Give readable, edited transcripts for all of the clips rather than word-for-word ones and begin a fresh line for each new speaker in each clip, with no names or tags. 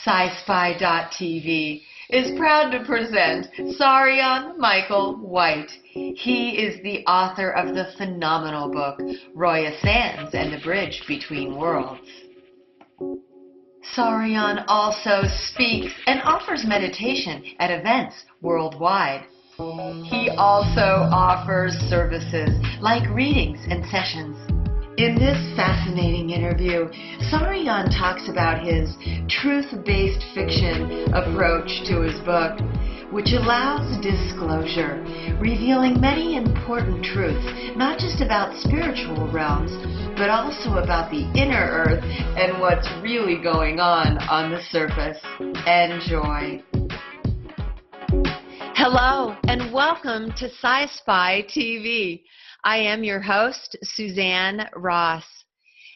Sci-Spi.tv is proud to present Saryon Michael White. He is the author of the phenomenal book, Roya Sands and the Bridge Between Worlds. Saryon also speaks and offers meditation at events worldwide. He also offers services like readings and sessions. In this fascinating interview, Saryon talks about his truth-based fiction approach to his book, which allows disclosure, revealing many important truths, not just about spiritual realms, but also about the inner earth and what's really going on the surface. Enjoy. Hello, and welcome to Sci-Spi TV. I am your host, Suzanne Ross,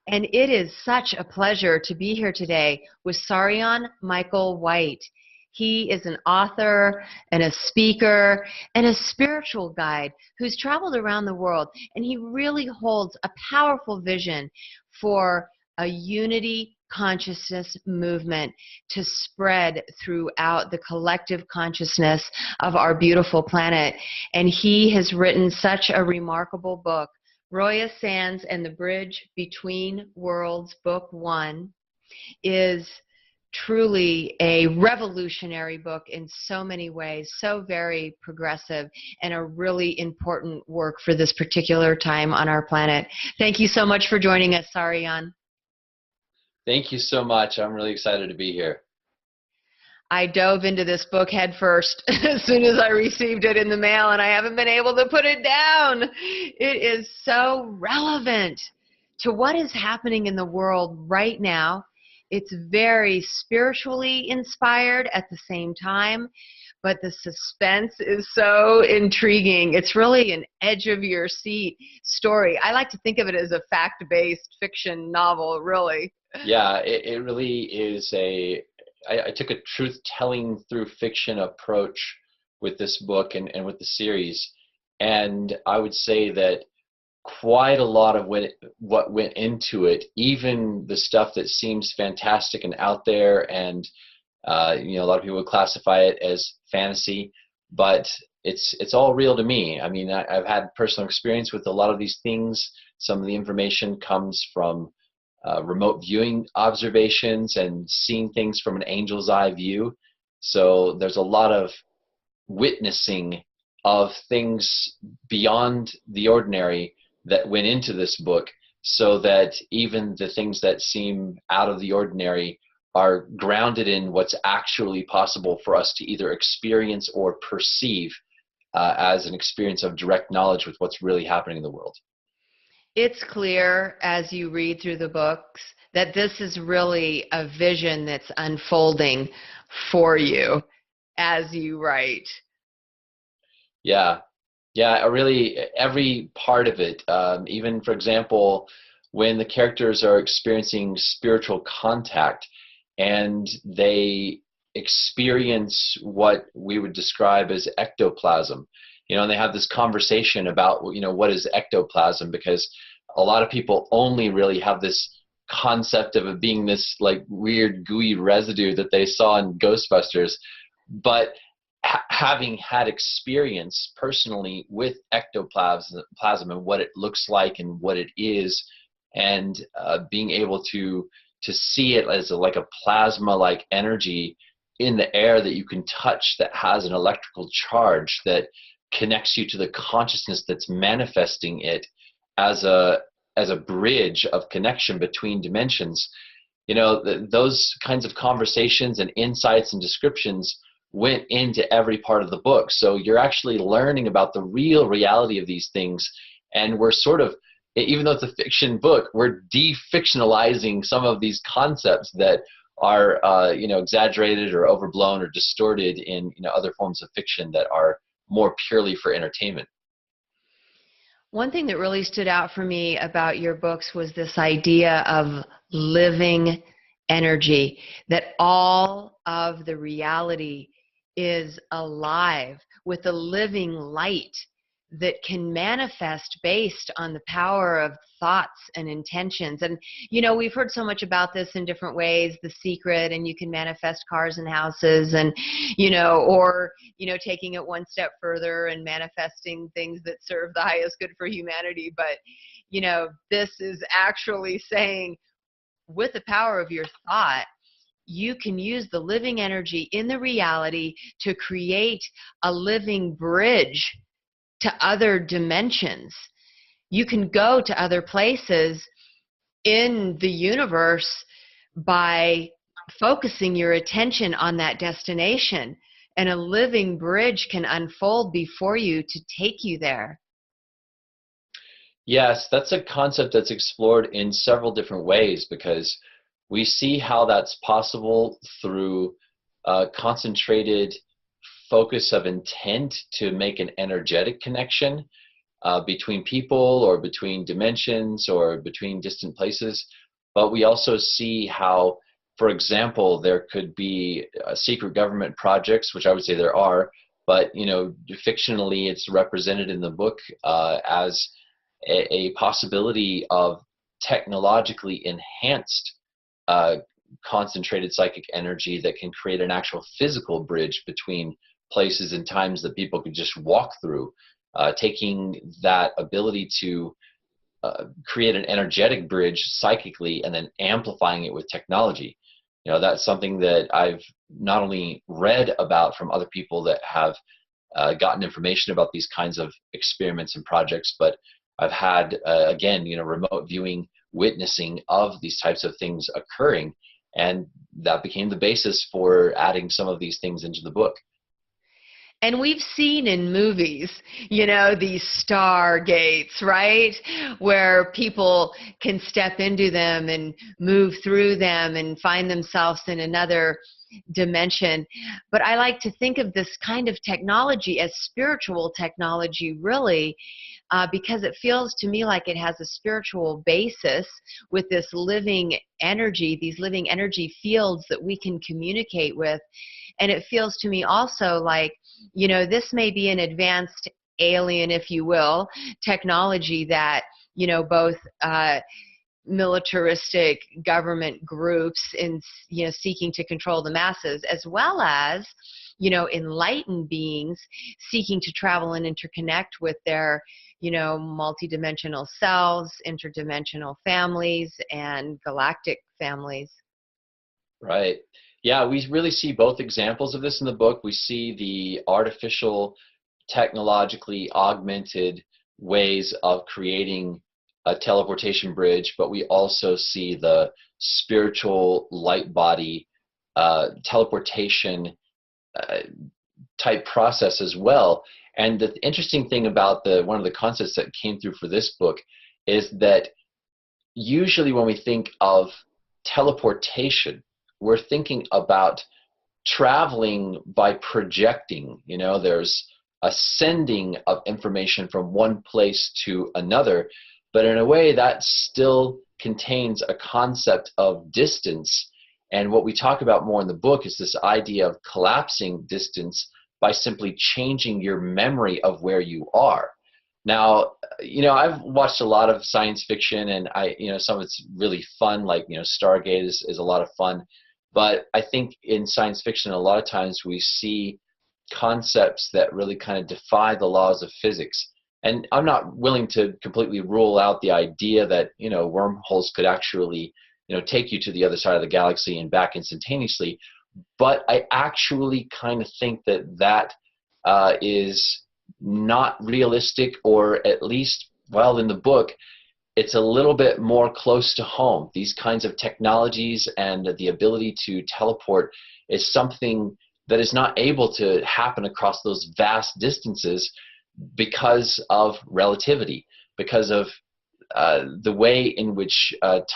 and it is such a pleasure to be here today with Saryon Michael White. He is an author and a speaker and a spiritual guide who's traveled around the world, and he really holds a powerful vision for a unity consciousness movement to spread throughout the collective consciousness of our beautiful planet. And he has written such a remarkable book. Roya Sands and the Bridge Between Worlds, Book 1, is truly a revolutionary book in so many ways, so very progressive, and a really important work for this particular time on our planet. Thank you so much for joining us, Saryon.
Thank you so much. I'm really excited to be here.
I dove into this book head first as soon as I received it in the mail, and I haven't been able to put it down. It is so relevant to what is happening in the world right now. It's very spiritually inspired at the same time, but the suspense is so intriguing. It's really an edge-of-your-seat story. I like to think of it as a fact-based fiction novel, really.
Yeah, it really is I took a truth-telling through fiction approach with this book and with the series, and I would say that quite a lot of what went into it, even the stuff that seems fantastic and out there, and a lot of people would classify it as fantasy, but it's all real to me. I mean, I've had personal experience with a lot of these things. Some of the information comes from remote viewing observations and seeing things from an angel's eye view. So there's a lot of witnessing of things beyond the ordinary that went into this book, so that even the things that seem out of the ordinary are grounded in what's actually possible for us to either experience or perceive as an experience of direct knowledge with what's really happening in the world.
It's clear as you read through the books that this is really a vision that's unfolding for you as you write.
Yeah, really every part of it. Even, for example, when the characters are experiencing spiritual contact and they experience what we would describe as ectoplasm, and they have this conversation about, what is ectoplasm, because a lot of people only really have this concept of it being this like weird gooey residue that they saw in Ghostbusters. But having had experience personally with ectoplasm and what it looks like and what it is, and being able to see it as like a plasma-like energy in the air that you can touch, that has an electrical charge that connects you to the consciousness that's manifesting it as a bridge of connection between dimensions. Those kinds of conversations and insights and descriptions went into every part of the book. So you're actually learning about the real reality of these things, and we're sort of, even though it's a fiction book, we're de-fictionalizing some of these concepts that are exaggerated or overblown or distorted in other forms of fiction that are more purely for entertainment.
One thing that really stood out for me about your books was this idea of living energy, that all of the reality is alive with a living light that can manifest based on the power of thoughts and intentions. And, we've heard so much about this in different ways, The Secret, and you can manifest cars and houses and, or, taking it one step further and manifesting things that serve the highest good for humanity. But, this is actually saying with the power of your thought, you can use the living energy in the reality to create a living bridge to other dimensions. You can go to other places in the universe by focusing your attention on that destination, and a living bridge can unfold before you to take you there.
Yes, that's a concept that's explored in several different ways, because we see how that's possible through concentrated focus of intent to make an energetic connection between people or between dimensions or between distant places. But we also see how, for example, there could be secret government projects, which I would say there are, but fictionally it's represented in the book as a possibility of technologically enhanced concentrated psychic energy that can create an actual physical bridge between places and times that people could just walk through, taking that ability to create an energetic bridge psychically and then amplifying it with technology. That's something that I've not only read about from other people that have gotten information about these kinds of experiments and projects, but I've had, again, remote viewing, witnessing of these types of things occurring, and that became the basis for adding some of these things into the book.
And we've seen in movies, these stargates, right? Where people can step into them and move through them and find themselves in another dimension. But I like to think of this kind of technology as spiritual technology, really, because it feels to me like it has a spiritual basis with this living energy, these living energy fields that we can communicate with. And it feels to me also like, this may be an advanced alien, if you will, technology that, both militaristic government groups in, seeking to control the masses, as well as, enlightened beings seeking to travel and interconnect with their, multidimensional selves, interdimensional families, and galactic families.
Right. Yeah, we really see both examples of this in the book. We see the artificial, technologically augmented ways of creating a teleportation bridge, but we also see the spiritual light body teleportation type process as well. And the interesting thing about one of the concepts that came through for this book is that usually when we think of teleportation, we're thinking about traveling by projecting. There's a sending of information from one place to another, but in a way that still contains a concept of distance. And what we talk about more in the book is this idea of collapsing distance by simply changing your memory of where you are. Now, I've watched a lot of science fiction, and some of it's really fun, like, Stargate is a lot of fun. But I think in science fiction, a lot of times we see concepts that really kind of defy the laws of physics. And I'm not willing to completely rule out the idea that, wormholes could actually, take you to the other side of the galaxy and back instantaneously. But I actually kind of think that is not realistic, or at least, well, in the book, it's a little bit more close to home. These kinds of technologies and the ability to teleport is something that is not able to happen across those vast distances because of relativity, because of the way in which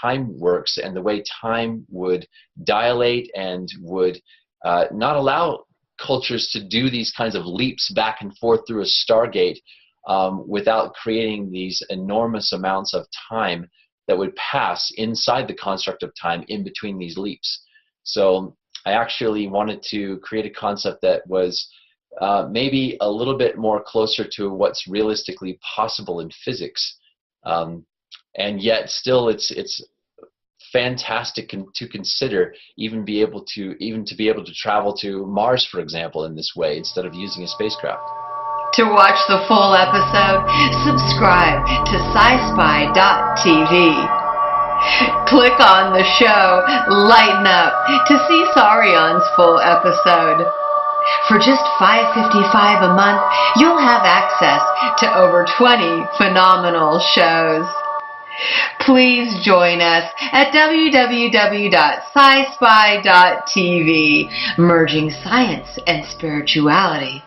time works, and the way time would dilate and would not allow cultures to do these kinds of leaps back and forth through a stargate without creating these enormous amounts of time that would pass inside the construct of time in between these leaps. So I actually wanted to create a concept that was maybe a little bit more closer to what's realistically possible in physics. And yet still it's fantastic to consider even to be able to travel to Mars, for example, in this way instead of using a spacecraft.
To watch the full episode, subscribe to Sci-Spi.tv. Click on the show Lighten Up to see Saryon's full episode. For just $5.55 a month, you'll have access to over 20 phenomenal shows. Please join us at www.scispi.tv, merging science and spirituality.